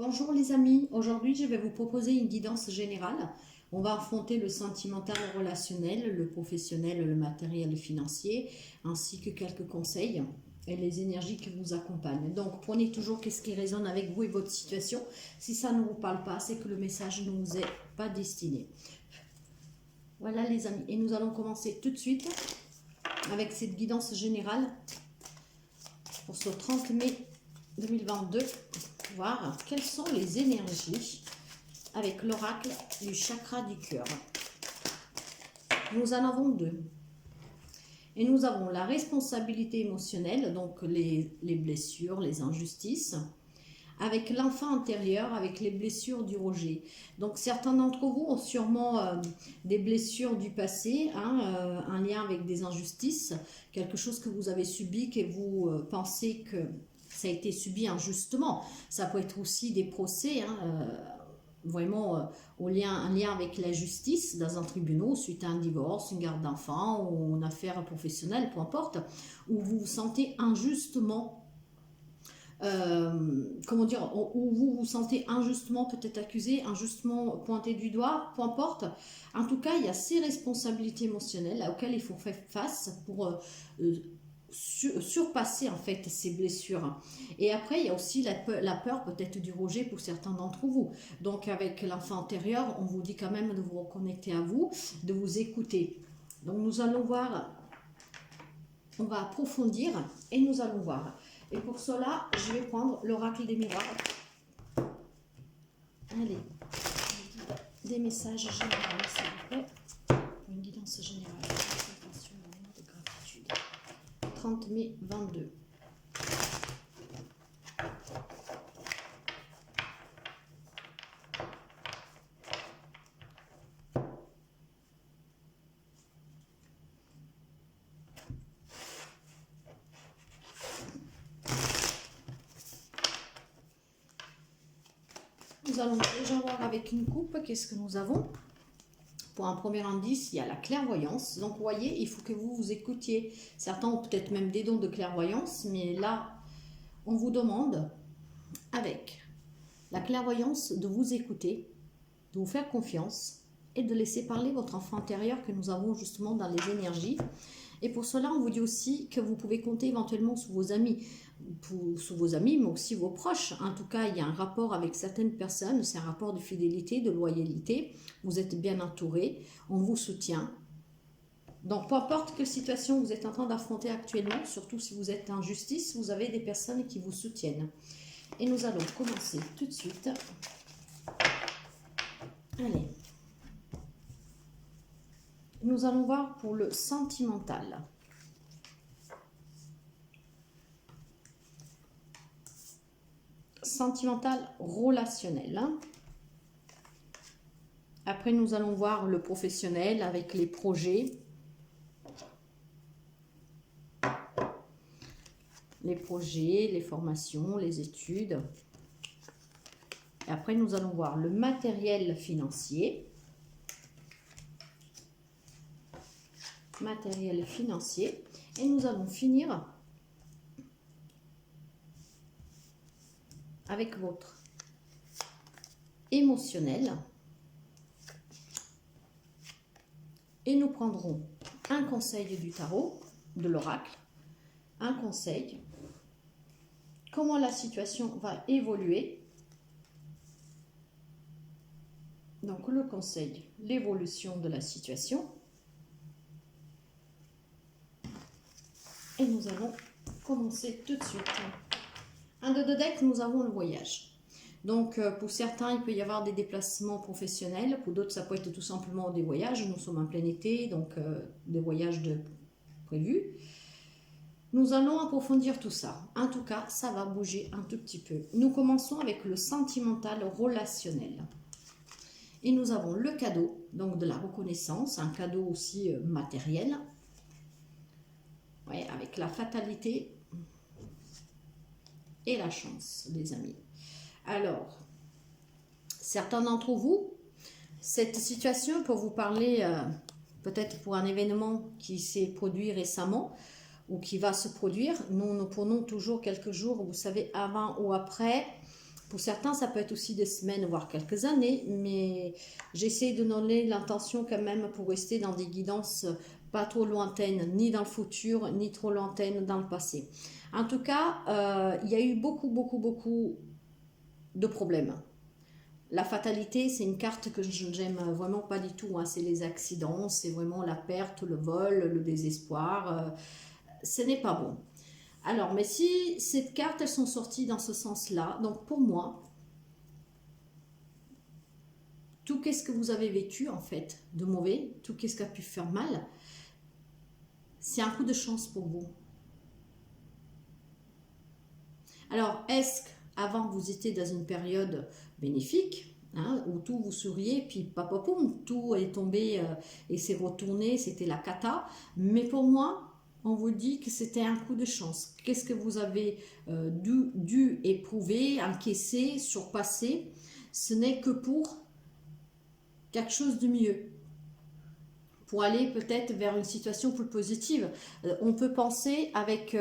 Bonjour les amis, aujourd'hui je vais vous proposer une guidance générale. On va affronter le sentimental, le relationnel, le professionnel, le matériel et financier, ainsi que quelques conseils et les énergies qui vous accompagnent. Donc prenez toujours qu'est-ce qui résonne avec vous et votre situation. Si ça ne vous parle pas, c'est que le message ne vous est pas destiné. Voilà les amis, et nous allons commencer tout de suite avec cette guidance générale pour ce 30 mai 2022. Voir quelles sont les énergies avec l'oracle du chakra du cœur. Nous en avons deux. Et nous avons la responsabilité émotionnelle, donc les blessures, les injustices, avec l'enfant intérieur, avec les blessures du rejet. Donc certains d'entre vous ont sûrement des blessures du passé, un lien avec des injustices, quelque chose que vous avez subi, que vous pensez que ça a été subi injustement. Ça peut être aussi des procès, vraiment un lien avec la justice dans un tribunal suite à un divorce, une garde d'enfant ou une affaire professionnelle, peu importe, où vous vous sentez injustement, où vous vous sentez injustement peut-être accusé, injustement pointé du doigt, peu importe. En tout cas, il y a ces responsabilités émotionnelles auxquelles il faut faire face pour surpasser en fait ces blessures. Et après il y a aussi la peur peut-être du rejet pour certains d'entre vous. Donc avec l'enfant intérieur, on vous dit quand même de vous reconnecter à vous, de vous écouter. Donc nous allons voir, on va approfondir et nous allons voir. Et pour cela, je vais prendre l'oracle des miroirs. Allez, des messages généraux s'il vous plaît. Une guidance générale. 30 mai 22. Nous allons déjà voir avec une coupe qu'est-ce que nous avons. Pour un premier indice, il y a la clairvoyance. Donc, vous voyez, il faut que vous vous écoutiez. Certains ont peut-être même des dons de clairvoyance, mais là, on vous demande, avec la clairvoyance, de vous écouter, de vous faire confiance et de laisser parler votre enfant intérieur que nous avons justement dans les énergies. Et pour cela, on vous dit aussi que vous pouvez compter éventuellement sur vos amis, mais aussi vos proches. En tout cas, il y a un rapport avec certaines personnes, c'est un rapport de fidélité, de loyauté. Vous êtes bien entouré, on vous soutient. Donc, peu importe quelle situation vous êtes en train d'affronter actuellement, surtout si vous êtes en justice, vous avez des personnes qui vous soutiennent. Et nous allons commencer tout de suite. Allez. Nous allons voir pour le sentimental. Sentimental relationnel. Après, nous allons voir le professionnel avec les projets. Les projets, les formations, les études. Et après, nous allons voir le matériel financier. Matériel financier. Et nous allons finir avec votre émotionnel. Et nous prendrons un conseil du tarot, de l'oracle, un conseil, comment la situation va évoluer. Donc le conseil, l'évolution de la situation. Et nous allons commencer tout de suite. Un de deux decks, nous avons le voyage. Donc, pour certains, il peut y avoir des déplacements professionnels. Pour d'autres, ça peut être tout simplement des voyages. Nous sommes en plein été, donc des voyages prévus. Nous allons approfondir tout ça. En tout cas, ça va bouger un tout petit peu. Nous commençons avec le sentimental relationnel. Et nous avons le cadeau, donc de la reconnaissance, un cadeau aussi matériel. Ouais, avec la fatalité et la chance, les amis. Alors, certains d'entre vous, cette situation peut vous parler peut-être pour un événement qui s'est produit récemment ou qui va se produire. Nous prenons toujours quelques jours, vous savez, avant ou après, Pour certains, ça peut être aussi des semaines, voire quelques années, mais j'essaie de donner l'intention quand même pour rester dans des guidances pas trop lointaines, ni dans le futur, ni trop lointaines dans le passé. En tout cas, il y a eu beaucoup de problèmes. La fatalité, c'est une carte que je n'aime vraiment pas du tout, hein. C'est les accidents, c'est vraiment la perte, le vol, le désespoir. Ce n'est pas bon. Alors, mais si ces cartes, elles sont sorties dans ce sens-là, donc pour moi, tout qu'est-ce que vous avez vécu en fait de mauvais, tout qu'est-ce qui a pu faire mal, c'est un coup de chance pour vous. Alors, est-ce qu'avant vous étiez dans une période bénéfique, hein, où tout vous souriait, puis papapoum, tout est tombé et s'est retourné, c'était la cata, mais pour moi, on vous dit que c'était un coup de chance. Qu'est-ce que vous avez dû éprouver, encaisser, surpasser? Ce n'est que pour quelque chose de mieux, pour aller peut-être vers une situation plus positive. On peut penser avec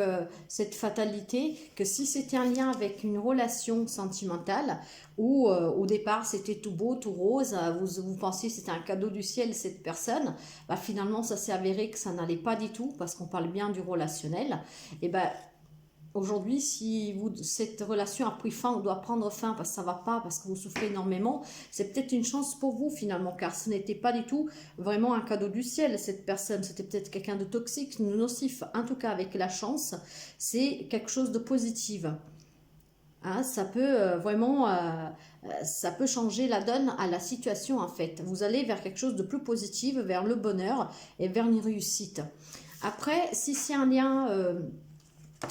cette fatalité que si c'était un lien avec une relation sentimentale où au départ c'était tout beau, tout rose, vous pensiez que c'était un cadeau du ciel cette personne, bah, finalement ça s'est avéré que ça n'allait pas du tout parce qu'on parle bien du relationnel. Et ben aujourd'hui, si cette relation a pris fin ou doit prendre fin parce que ça ne va pas, parce que vous souffrez énormément, c'est peut-être une chance pour vous finalement, car ce n'était pas du tout vraiment un cadeau du ciel, cette personne. C'était peut-être quelqu'un de toxique, de nocif. En tout cas, avec la chance, c'est quelque chose de positif. Hein, ça peut ça peut changer la donne à la situation en fait. Vous allez vers quelque chose de plus positif, vers le bonheur et vers une réussite. Après, si c'est un lien...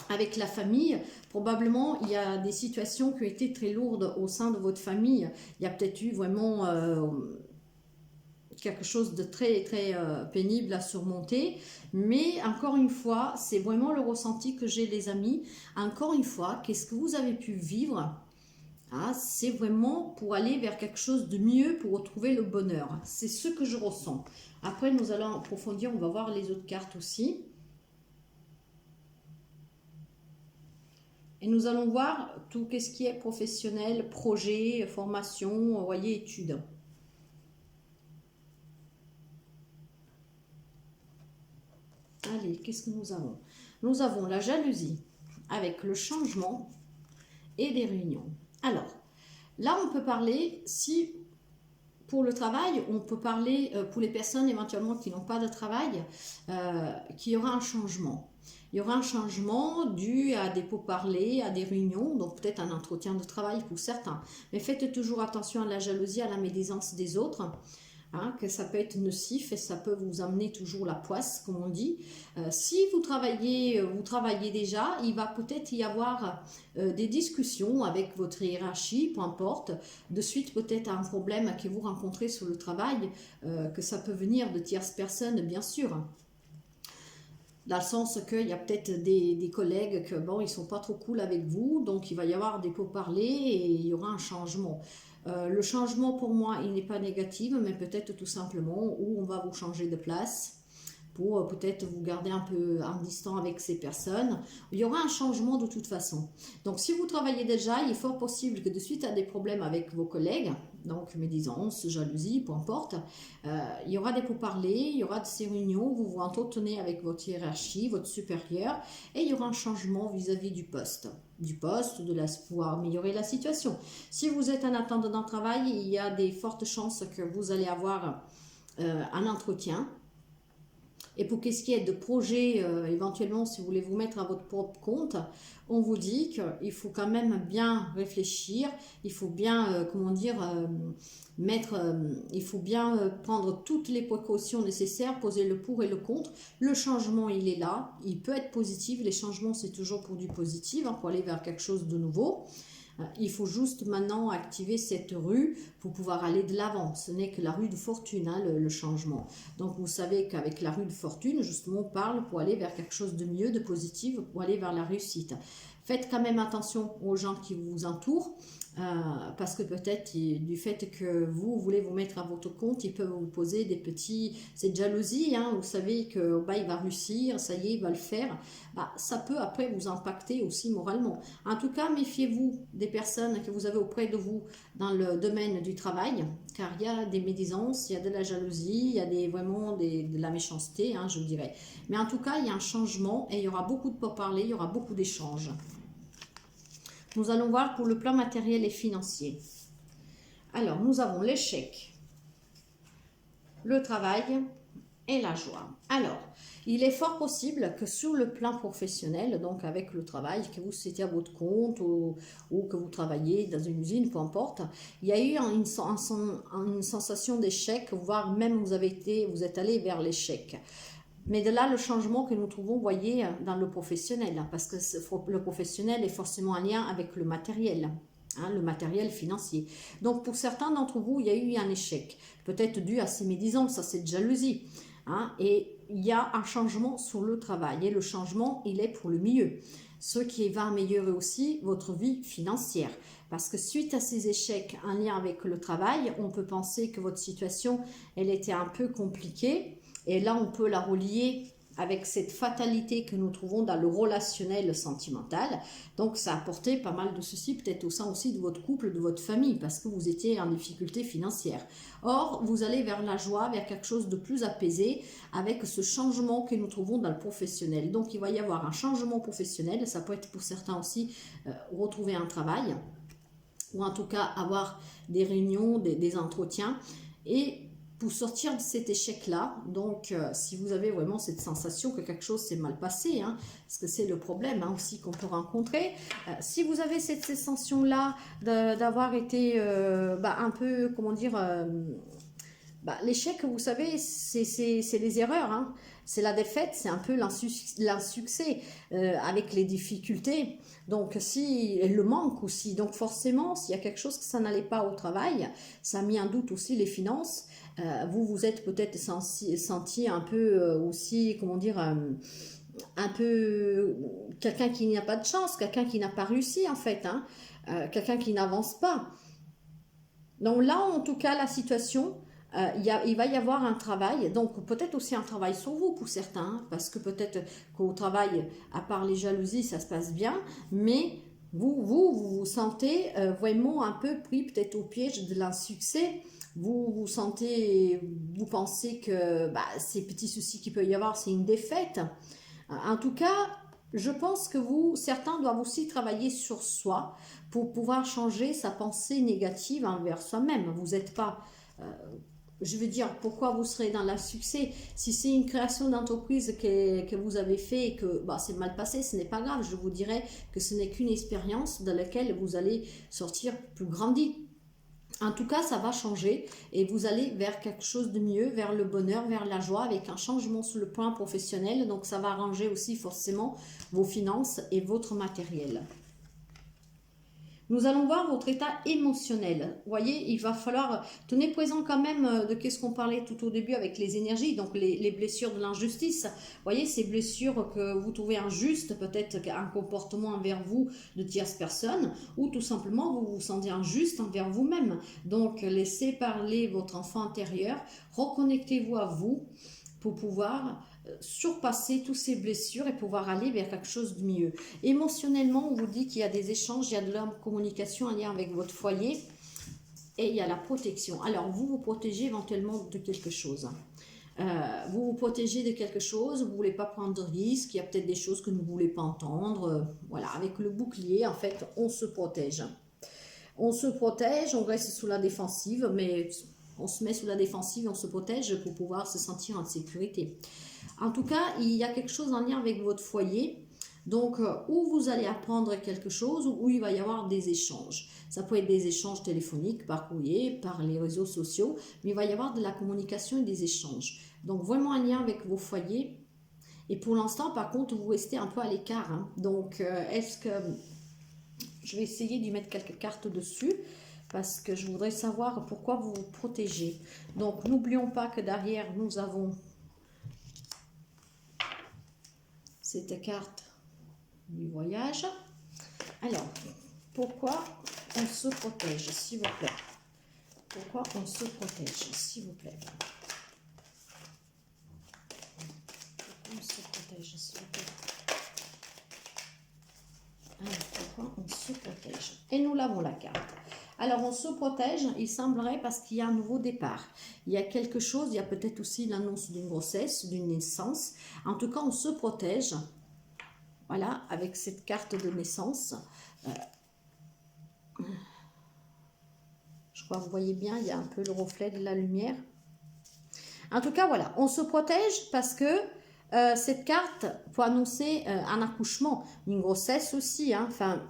avec la famille, probablement il y a des situations qui ont été très lourdes au sein de votre famille. Il y a peut-être eu vraiment quelque chose de très pénible à surmonter. Mais encore une fois, c'est vraiment le ressenti que j'ai les amis. Encore une fois, qu'est-ce que vous avez pu vivre? Ah, c'est vraiment pour aller vers quelque chose de mieux, pour retrouver le bonheur. C'est ce que je ressens. Après, nous allons approfondir, on va voir les autres cartes aussi. Et nous allons voir tout ce qui est professionnel, projet, formation, voyez, études. Allez, qu'est-ce que nous avons? Nous avons la jalousie avec le changement et des réunions. Alors, là, on peut parler, si pour le travail, on peut parler pour les personnes éventuellement qui n'ont pas de travail, qu'il y aura un changement. Il y aura un changement dû à des pourparlers, à des réunions, donc peut-être un entretien de travail pour certains. Mais faites toujours attention à la jalousie, à la médisance des autres, hein, que ça peut être nocif et ça peut vous amener toujours la poisse, comme on dit. Si vous travaillez déjà, il va peut-être y avoir des discussions avec votre hiérarchie, peu importe, de suite peut-être à un problème que vous rencontrez sur le travail, que ça peut venir de tierces personnes, bien sûr. Dans le sens qu'il y a peut-être des collègues que bon, ils sont pas trop cool avec vous, donc il va y avoir des pourparlers et il y aura un changement. Le changement pour moi, il n'est pas négatif, mais peut-être tout simplement où on va vous changer de place pour peut-être vous garder un peu en distant avec ces personnes. Il y aura un changement de toute façon. Donc si vous travaillez déjà, il est fort possible que de suite à des problèmes avec vos collègues, donc médisance, jalousie, peu importe, il y aura des pourparlers, il y aura de ces réunions, vous vous entretenez avec votre hiérarchie, votre supérieur, et il y aura un changement vis-à-vis du poste, de pouvoir améliorer la situation. Si vous êtes en attente d'un travail, il y a des fortes chances que vous allez avoir un entretien. Et pour qu'est-ce qui est de projet, éventuellement, si vous voulez vous mettre à votre propre compte, on vous dit qu'il faut quand même bien réfléchir, il faut bien, il faut bien prendre toutes les précautions nécessaires, poser le pour et le contre. Le changement, il est là, il peut être positif, les changements, c'est toujours pour du positif, hein, pour aller vers quelque chose de nouveau. Il faut juste maintenant activer cette rue pour pouvoir aller de l'avant. Ce n'est que la rue de fortune, hein, le changement. Donc vous savez qu'avec la rue de fortune, justement, on parle pour aller vers quelque chose de mieux, de positif, pour aller vers la réussite. Faites quand même attention aux gens qui vous entourent, parce que peut-être du fait que vous voulez vous mettre à votre compte, ils peuvent vous poser des petits... cette jalousie, hein, vous savez que bah, il va réussir, ça y est, il va le faire. Bah, ça peut après vous impacter aussi moralement. En tout cas, méfiez-vous des personnes que vous avez auprès de vous dans le domaine du travail, car il y a des médisances, il y a de la jalousie, il y a vraiment de la méchanceté, hein, je dirais. Mais en tout cas, il y a un changement et il y aura beaucoup de pourparlers, il y aura beaucoup d'échanges. Nous allons voir pour le plan matériel et financier. Alors, nous avons l'échec, le travail et la joie. Alors, il est fort possible que sur le plan professionnel, donc avec le travail, que vous étiez à votre compte ou que vous travaillez dans une usine, peu importe, il y a eu une sensation d'échec, voire même vous êtes allé vers l'échec. Mais de là, le changement que nous trouvons, voyez, dans le professionnel, parce que le professionnel est forcément en lien avec le matériel, hein, le matériel financier. Donc, pour certains d'entre vous, il y a eu un échec, peut-être dû à ces médisances, à cette jalousie. Hein, et il y a un changement sur le travail, et le changement, il est pour le mieux. Ce qui va améliorer aussi votre vie financière. Parce que suite à ces échecs en lien avec le travail, on peut penser que votre situation, elle était un peu compliquée. Et là, on peut la relier avec cette fatalité que nous trouvons dans le relationnel sentimental. Donc, ça a apporté pas mal de soucis, peut-être au sein aussi de votre couple, de votre famille, parce que vous étiez en difficulté financière. Or, vous allez vers la joie, vers quelque chose de plus apaisé, avec ce changement que nous trouvons dans le professionnel. Donc, il va y avoir un changement professionnel. Ça peut être pour certains aussi retrouver un travail, ou en tout cas avoir des réunions, des entretiens. Et pour sortir de cet échec-là, donc si vous avez vraiment cette sensation que quelque chose s'est mal passé, hein, parce que c'est le problème hein, aussi qu'on peut rencontrer, si vous avez cette sensation-là d'avoir été un peu, comment dire, l'échec, vous savez, c'est les erreurs, hein. C'est la défaite, c'est un peu l'insuccès avec les difficultés. Donc, si le manque aussi, donc forcément, s'il y a quelque chose que ça n'allait pas au travail, ça a mis en doute aussi les finances. Vous vous êtes peut-être senti un peu aussi, comment dire, un peu quelqu'un qui n'a pas de chance, quelqu'un qui n'a pas réussi en fait, hein, quelqu'un qui n'avance pas. Donc là, en tout cas, la situation, il va y avoir un travail, donc peut-être aussi un travail sur vous pour certains, hein, parce que peut-être qu'au travail, à part les jalousies, ça se passe bien, mais vous sentez vraiment un peu pris peut-être au piège de l'insuccès. Vous pensez que ces petits soucis qu'il peut y avoir, c'est une défaite. En tout cas, je pense que certains doivent aussi travailler sur soi pour pouvoir changer sa pensée négative envers soi-même. Vous n'êtes pas, je veux dire, pourquoi vous serez dans l'insuccès? Si c'est une création d'entreprise que vous avez fait et que c'est mal passé, ce n'est pas grave. Je vous dirais que ce n'est qu'une expérience dans laquelle vous allez sortir plus grandi. En tout cas, ça va changer et vous allez vers quelque chose de mieux, vers le bonheur, vers la joie, avec un changement sur le plan professionnel. Donc, ça va arranger aussi forcément vos finances et votre matériel. Nous allons voir votre état émotionnel. Vous voyez, il va falloir tenir présent quand même de ce qu'on parlait tout au début avec les énergies, donc les blessures de l'injustice. Vous voyez, ces blessures que vous trouvez injustes, peut-être un comportement envers vous de tierces personnes, ou tout simplement vous vous sentez injuste envers vous-même. Donc, laissez parler votre enfant intérieur, reconnectez-vous à vous pour pouvoir surpasser toutes ces blessures et pouvoir aller vers quelque chose de mieux. Émotionnellement, on vous dit qu'il y a des échanges, il y a de la communication en lien avec votre foyer et il y a la protection. Alors, vous vous protégez éventuellement de quelque chose. Vous vous protégez de quelque chose, vous ne voulez pas prendre de risques, il y a peut-être des choses que vous ne voulez pas entendre. Voilà, avec le bouclier, en fait, on se protège. On se protège, on reste sous la défensive, mais on se met sous la défensive, on se protège pour pouvoir se sentir en sécurité. En tout cas, il y a quelque chose en lien avec votre foyer. Donc, où vous allez apprendre quelque chose, où il va y avoir des échanges. Ça peut être des échanges téléphoniques, par courrier, par les réseaux sociaux, mais il va y avoir de la communication et des échanges. Donc, vraiment en lien avec vos foyers. Et pour l'instant, par contre, vous restez un peu à l'écart. Hein. Donc, est-ce que... Je vais essayer d'y mettre quelques cartes dessus, parce que je voudrais savoir pourquoi vous vous protégez. Donc, n'oublions pas que derrière, nous avons cette carte du voyage. Alors, pourquoi on se protège, s'il vous plaît? Pourquoi on se protège, s'il vous plaît? Pourquoi on se protège, s'il vous plaît? Alors, pourquoi on se protège? Et nous l'avons la carte. Alors, on se protège, il semblerait, parce qu'il y a un nouveau départ. Il y a quelque chose, il y a peut-être aussi l'annonce d'une grossesse, d'une naissance. En tout cas, on se protège, voilà, avec cette carte de naissance. Je crois que vous voyez bien, il y a un peu le reflet de la lumière. En tout cas, voilà, on se protège parce que cette carte peut annoncer un accouchement, une grossesse aussi, hein, enfin,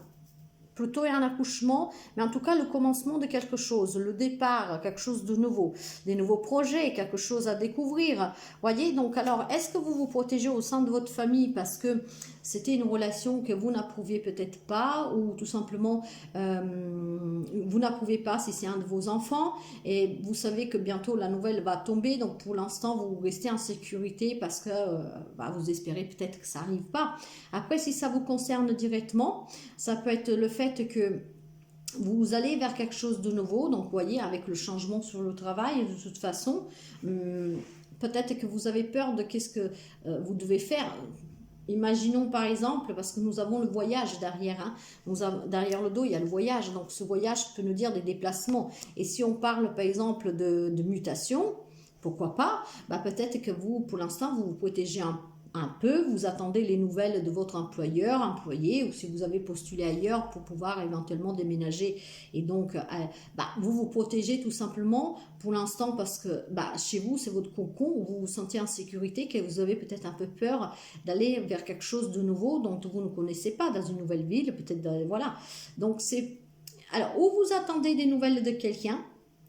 plutôt un accouchement, mais en tout cas le commencement de quelque chose, le départ, quelque chose de nouveau, des nouveaux projets, quelque chose à découvrir. Voyez, donc alors, est-ce que vous vous protégez au sein de votre famille parce que c'était une relation que vous n'approuviez peut-être pas, ou tout simplement vous n'approuvez pas si c'est un de vos enfants, et vous savez que bientôt la nouvelle va tomber, donc pour l'instant vous restez en sécurité parce que vous espérez peut-être que ça n'arrive pas. Après, si ça vous concerne directement, ça peut être le fait que vous allez vers quelque chose de nouveau, donc vous voyez, avec le changement sur le travail, de toute façon, peut-être que vous avez peur de qu'est-ce que vous devez faire. Imaginons par exemple, parce que nous avons le voyage derrière, hein, derrière le dos il y a le voyage, donc ce voyage peut nous dire des déplacements. Et si on parle par exemple de mutation, pourquoi pas, peut-être que vous, pour l'instant, vous vous protégez un peu, vous attendez les nouvelles de votre employeur, employé, ou si vous avez postulé ailleurs pour pouvoir éventuellement déménager. Et donc, vous vous protégez tout simplement pour l'instant parce que chez vous, c'est votre cocon où vous vous sentez en sécurité, que vous avez peut-être un peu peur d'aller vers quelque chose de nouveau dont vous ne connaissez pas, dans une nouvelle ville, peut-être, voilà. Donc, c'est... Alors, où vous attendez des nouvelles de quelqu'un,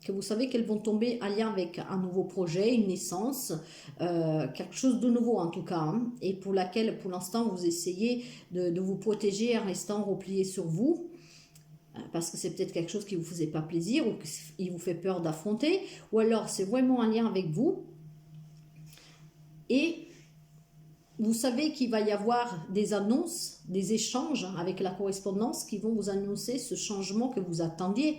que vous savez qu'elles vont tomber en lien avec un nouveau projet, une naissance, quelque chose de nouveau en tout cas, hein, et pour laquelle pour l'instant vous essayez de vous protéger en restant replié sur vous, parce que c'est peut-être quelque chose qui ne vous faisait pas plaisir ou qui vous fait peur d'affronter, ou alors c'est vraiment en lien avec vous, et vous savez qu'il va y avoir des annonces, des échanges avec la correspondance qui vont vous annoncer ce changement que vous attendiez.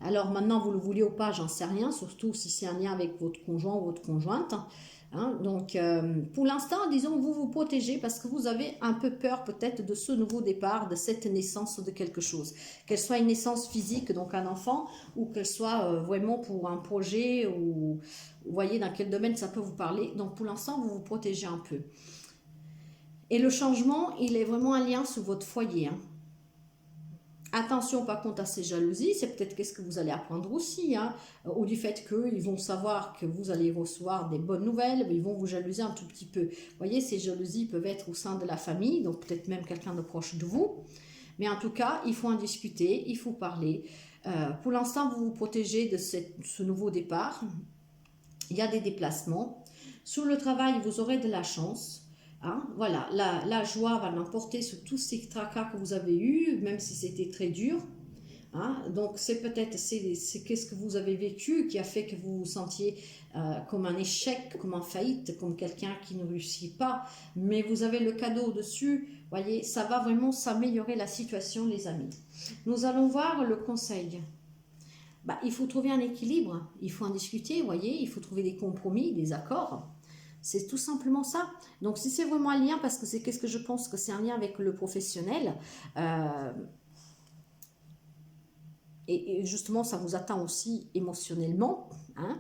Alors maintenant, vous le voulez ou pas, j'en sais rien, surtout si c'est un lien avec votre conjoint ou votre conjointe. Hein. Donc, pour l'instant, disons, vous vous protégez parce que vous avez un peu peur peut-être de ce nouveau départ, de cette naissance de quelque chose. Qu'elle soit une naissance physique, donc un enfant, ou qu'elle soit vraiment pour un projet, ou vous voyez dans quel domaine ça peut vous parler. Donc, pour l'instant, vous vous protégez un peu. Et le changement, il est vraiment un lien sur votre foyer, hein. Attention par contre à ces jalousies, c'est peut-être qu'est-ce que vous allez apprendre aussi, hein, ou du fait qu'ils vont savoir que vous allez recevoir des bonnes nouvelles, mais ils vont vous jalouser un tout petit peu. Vous voyez, ces jalousies peuvent être au sein de la famille, donc peut-être même quelqu'un de proche de vous. Mais en tout cas, il faut en discuter, il faut parler. Pour l'instant, vous vous protégez de ce nouveau départ. Il y a des déplacements. Sur le travail, vous aurez de la chance. Hein, voilà, la joie va l'emporter sur tous ces tracas que vous avez eus, même si c'était très dur. Hein, donc c'est peut-être c'est qu'est-ce que vous avez vécu qui a fait que vous vous sentiez comme un échec, comme en faillite, comme quelqu'un qui ne réussit pas. Mais vous avez le cadeau au-dessus. Voyez, ça va vraiment s'améliorer la situation, les amis. Nous allons voir le conseil. Il faut trouver un équilibre, il faut en discuter, voyez, il faut trouver des compromis, des accords. C'est tout simplement ça. Donc, si c'est vraiment un lien, parce que c'est qu'est-ce que je pense que c'est un lien avec le professionnel, et justement, ça vous atteint aussi émotionnellement, hein,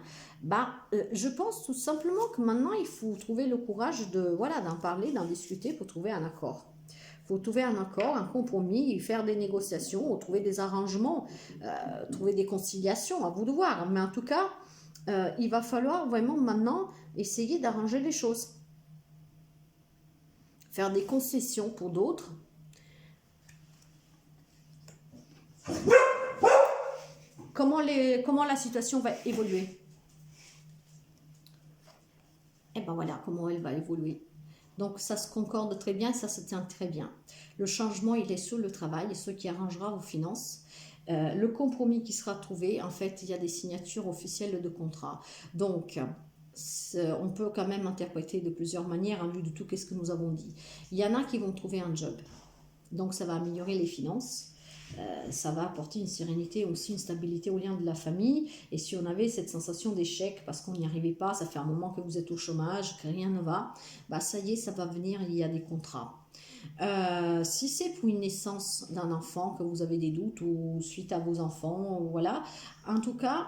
je pense tout simplement que maintenant, il faut trouver le courage d'en parler, d'en discuter pour trouver un accord. Il faut trouver un accord, un compromis, faire des négociations, trouver des arrangements, trouver des conciliations, à vous de voir. Mais en tout cas, il va falloir vraiment maintenant essayer d'arranger les choses. Faire des concessions pour d'autres. Comment la situation va évoluer? Et ben voilà comment elle va évoluer. Donc ça se concorde très bien, ça se tient très bien. Le changement, il est sur le travail, et ce qui arrangera vos finances. Le compromis qui sera trouvé, en fait, il y a des signatures officielles de contrat. Donc, on peut quand même interpréter de plusieurs manières en vue de tout ce que nous avons dit. Il y en a qui vont trouver un job. Donc ça va améliorer les finances. Ça va apporter une sérénité, aussi une stabilité au lien de la famille. Et si on avait cette sensation d'échec parce qu'on n'y arrivait pas, ça fait un moment que vous êtes au chômage, que rien ne va, bah ça y est, ça va venir, il y a des contrats. Si c'est pour une naissance d'un enfant, que vous avez des doutes ou suite à vos enfants, voilà. En tout cas,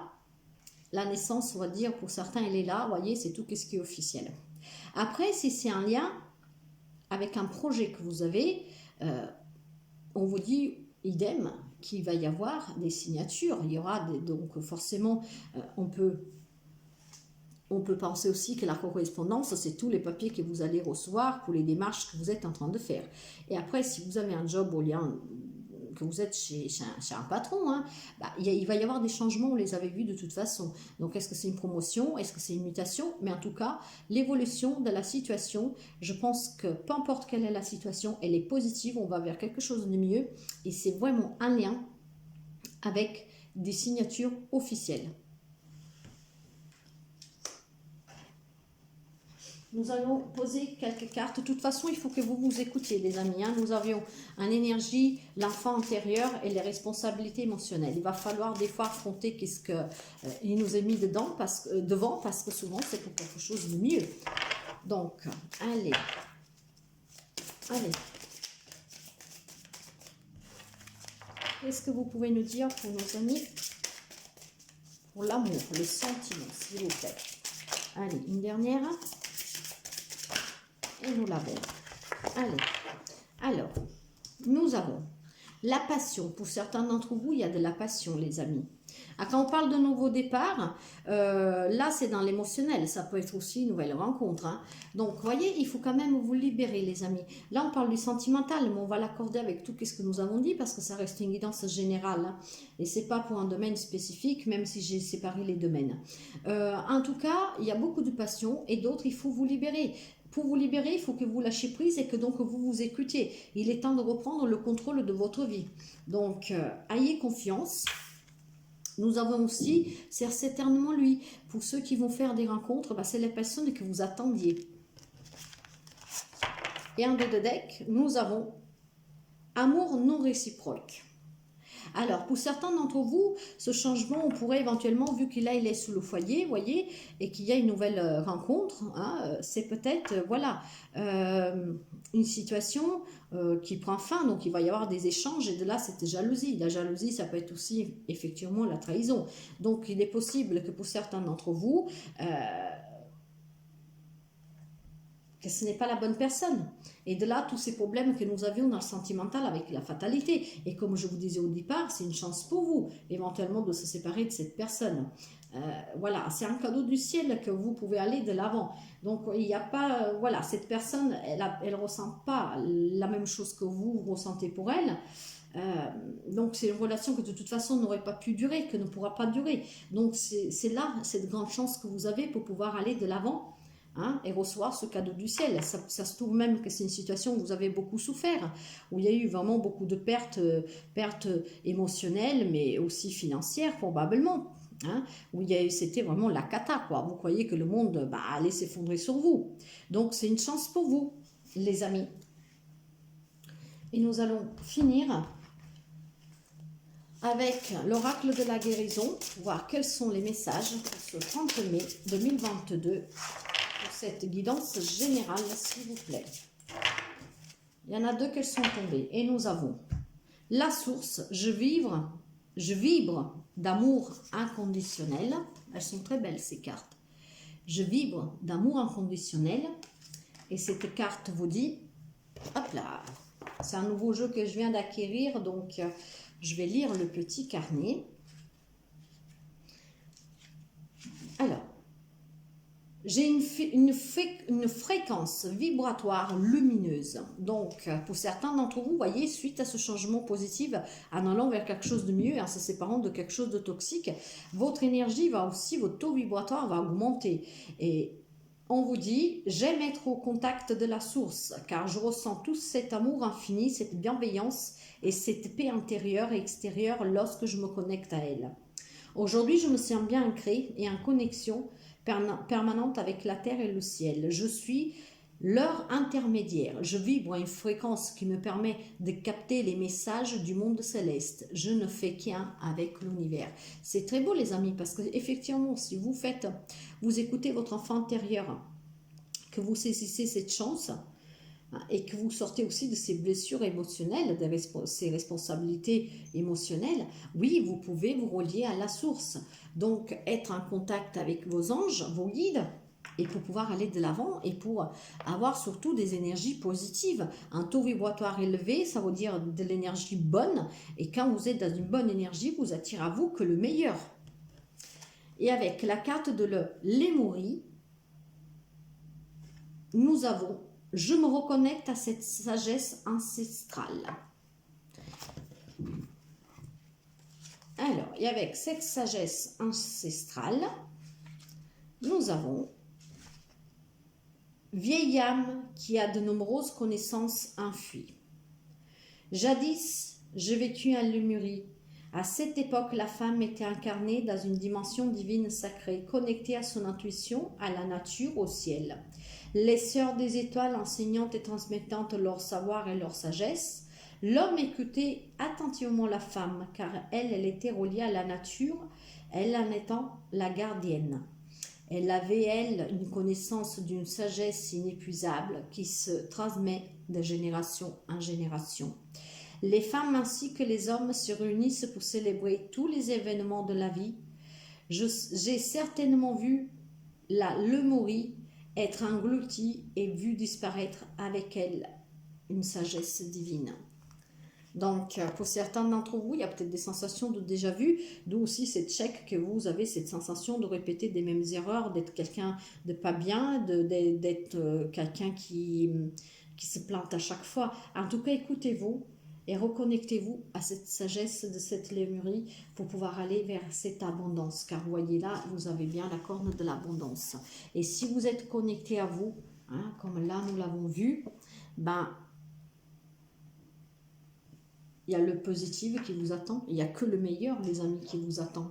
la naissance, on va dire, pour certains, elle est là, vous voyez, c'est tout ce qui est officiel. Après, si c'est un lien avec un projet que vous avez, on vous dit idem qu'il va y avoir des signatures. Il y aura donc forcément, on peut penser aussi que la correspondance, c'est tous les papiers que vous allez recevoir pour les démarches que vous êtes en train de faire. Et après, si vous avez un job au lien que vous êtes chez un patron, hein, bah, il va y avoir des changements, on les avait vus de toute façon. Donc, est-ce que c'est une promotion? Est-ce que c'est une mutation? Mais en tout cas, l'évolution de la situation, je pense que peu importe quelle est la situation, elle est positive, on va vers quelque chose de mieux. Et c'est vraiment un lien avec des signatures officielles. Nous allons poser quelques cartes. De toute façon, il faut que vous vous écoutiez, les amis. Hein. Nous avions une énergie, l'enfant intérieur et les responsabilités émotionnelles. Il va falloir des fois affronter qu'est-ce qu'il nous est mis devant, parce que souvent, c'est pour quelque chose de mieux. Donc, allez. Qu'est-ce que vous pouvez nous dire pour nos amis? Pour l'amour, le sentiment, s'il vous plaît. Allez, une dernière. Et nous l'avons. Allez. Alors, nous avons la passion. Pour certains d'entre vous, il y a de la passion, les amis. Quand on parle de nouveau départ, là, c'est dans l'émotionnel. Ça peut être aussi une nouvelle rencontre. Hein. Donc, vous voyez, il faut quand même vous libérer, les amis. Là, on parle du sentimental, mais on va l'accorder avec tout ce que nous avons dit, parce que ça reste une guidance générale. Hein. Et ce n'est pas pour un domaine spécifique, même si j'ai séparé les domaines. En tout cas, il y a beaucoup de passion, et d'autres, il faut vous libérer. Pour vous libérer, il faut que vous lâchiez prise et que donc vous vous écoutiez. Il est temps de reprendre le contrôle de votre vie. Donc, ayez confiance. Nous avons aussi, c'est certainement lui. Pour ceux qui vont faire des rencontres, bah, c'est les personnes que vous attendiez. Et en dos de deck, nous avons amour non réciproque. Alors, pour certains d'entre vous, ce changement, on pourrait éventuellement, vu qu'il est sous le foyer, voyez, et qu'il y a une nouvelle rencontre, hein, c'est peut-être, voilà, une situation qui prend fin, donc il va y avoir des échanges, et de là, cette jalousie. La jalousie, ça peut être aussi, effectivement, la trahison. Donc, il est possible que pour certains d'entre vous, que ce n'est pas la bonne personne. Et de là, tous ces problèmes que nous avions dans le sentimental avec la fatalité. Et comme je vous disais au départ, c'est une chance pour vous, éventuellement, de se séparer de cette personne. Voilà, c'est un cadeau du ciel que vous pouvez aller de l'avant. Donc, il n'y a pas... voilà, cette personne, elle ne ressent pas la même chose que vous ressentez pour elle. Donc, c'est une relation que de toute façon n'aurait pas pu durer, que ne pourra pas durer. Donc, c'est là, cette grande chance que vous avez pour pouvoir aller de l'avant. Hein, et recevoir ce cadeau du ciel. Ça se trouve même que c'est une situation où vous avez beaucoup souffert, où il y a eu vraiment beaucoup de pertes émotionnelles, mais aussi financières probablement, hein, où c'était vraiment la cata, quoi. Vous croyez que le monde allait s'effondrer sur vous. Donc c'est une chance pour vous, les amis. Et nous allons finir avec l'oracle de la guérison, voir quels sont les messages pour ce 30 mai 2022. Cette guidance générale, s'il vous plaît. Il y en a deux qui sont tombées. Et nous avons la source. Je vibre d'amour inconditionnel. Elles sont très belles, ces cartes. Je vibre d'amour inconditionnel. Et cette carte vous dit, hop là, c'est un nouveau jeu que je viens d'acquérir. Donc, je vais lire le petit carnet. Alors, j'ai une fréquence vibratoire lumineuse. Donc, pour certains d'entre vous, voyez, suite à ce changement positif, en allant vers quelque chose de mieux, en se séparant de quelque chose de toxique, votre énergie va aussi, votre taux vibratoire va augmenter. Et on vous dit, j'aime être au contact de la source, car je ressens tout cet amour infini, cette bienveillance et cette paix intérieure et extérieure lorsque je me connecte à elle. Aujourd'hui, je me sens bien ancrée et en connexion permanente avec la terre et le ciel. Je suis leur intermédiaire. Je vibre à une fréquence qui me permet de capter les messages du monde céleste. Je ne fais qu'un avec l'univers. C'est très beau les amis, parce que effectivement, si vous écoutez votre enfant intérieur, que vous saisissez cette chance, et que vous sortez aussi de ces blessures émotionnelles, de ces responsabilités émotionnelles, oui, vous pouvez vous relier à la source. Donc, être en contact avec vos anges, vos guides, et pour pouvoir aller de l'avant et pour avoir surtout des énergies positives. Un taux vibratoire élevé, ça veut dire de l'énergie bonne, et quand vous êtes dans une bonne énergie, vous attirez à vous que le meilleur. Et avec la carte de Lémurie, nous avons « Je me reconnecte à cette sagesse ancestrale ». Alors, et avec cette sagesse ancestrale, nous avons « Vieille âme qui a de nombreuses connaissances enfuies. Jadis, je vécus à Lémurie. À cette époque, la femme était incarnée dans une dimension divine sacrée, connectée à son intuition, à la nature, au ciel. Les sœurs des étoiles enseignantes et transmettantes leur savoir et leur sagesse. L'homme écoutait attentivement la femme, car elle était reliée à la nature, elle en étant la gardienne. Elle avait, elle, une connaissance d'une sagesse inépuisable qui se transmet de génération en génération. Les femmes ainsi que les hommes se réunissent pour célébrer tous les événements de la vie. J'ai certainement vu la Lémurie être engloutie et vu disparaître avec elle une sagesse divine. Donc, pour certains d'entre vous, il y a peut-être des sensations de déjà-vu, d'où aussi cette chèque que vous avez, cette sensation de répéter des mêmes erreurs, d'être quelqu'un de pas bien, d'être quelqu'un qui se plante à chaque fois. En tout cas, écoutez-vous et reconnectez-vous à cette sagesse de cette Lémurie pour pouvoir aller vers cette abondance. Car vous voyez là, vous avez bien la corne de l'abondance. Et si vous êtes connecté à vous, hein, comme là nous l'avons vu, ben il y a le positif qui vous attend. Il n'y a que le meilleur, les amis, qui vous attend.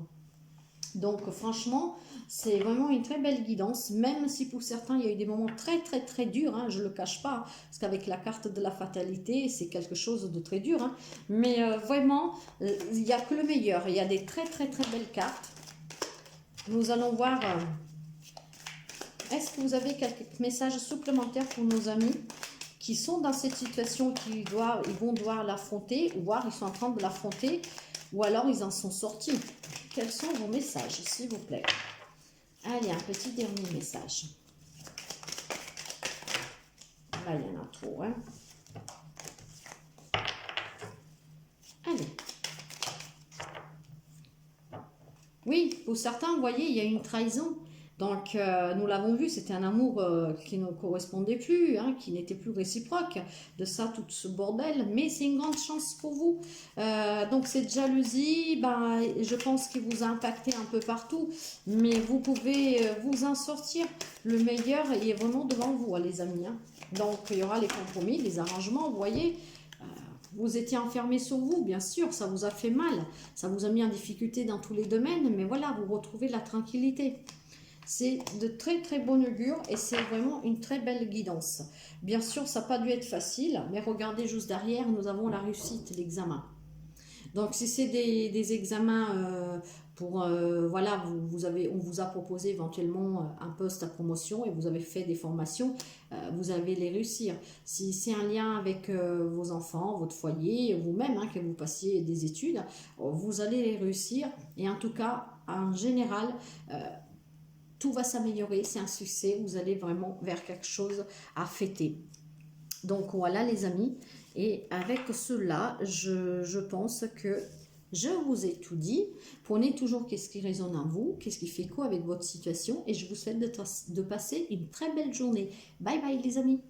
Donc, franchement, c'est vraiment une très belle guidance, même si pour certains, il y a eu des moments très durs, hein, je ne le cache pas, parce qu'avec la carte de la fatalité, c'est quelque chose de très dur. Hein, mais vraiment, il n'y a que le meilleur. Il y a des très belles cartes. Nous allons voir, est-ce que vous avez quelques messages supplémentaires pour nos amis qui sont dans cette situation, ils vont devoir l'affronter, ou voir ils sont en train de l'affronter, ou alors ils en sont sortis. Quels sont vos messages, s'il vous plaît? Allez, un petit dernier message. Là, il y en a trop, hein. Allez. Oui, pour certains, vous voyez, il y a une trahison. Donc, nous l'avons vu, c'était un amour qui ne correspondait plus, hein, qui n'était plus réciproque. De ça, tout ce bordel. Mais c'est une grande chance pour vous. Donc, cette jalousie, ben, je pense qu'il vous a impacté un peu partout. Mais vous pouvez vous en sortir. Le meilleur est vraiment devant vous, hein, les amis. Hein. Donc, il y aura les compromis, les arrangements, vous voyez. Vous étiez enfermé sur vous, bien sûr, ça vous a fait mal. Ça vous a mis en difficulté dans tous les domaines. Mais voilà, vous retrouvez la tranquillité. C'est de très bon augure et c'est vraiment une très belle guidance. Bien sûr, ça n'a pas dû être facile, mais regardez juste derrière, nous avons la réussite, l'examen. Donc, si c'est des examens voilà, on vous a proposé éventuellement un poste à promotion et vous avez fait des formations, vous allez les réussir. Si c'est un lien avec vos enfants, votre foyer, vous-même, hein, que vous passiez des études, vous allez les réussir. Et en tout cas, en général, tout va s'améliorer, c'est un succès, vous allez vraiment vers quelque chose à fêter. Donc voilà les amis, et avec cela, je pense que je vous ai tout dit. Prenez toujours qu'est-ce qui résonne en vous, qu'est-ce qui fait quoi avec votre situation, et je vous souhaite de passer une très belle journée. Bye bye les amis.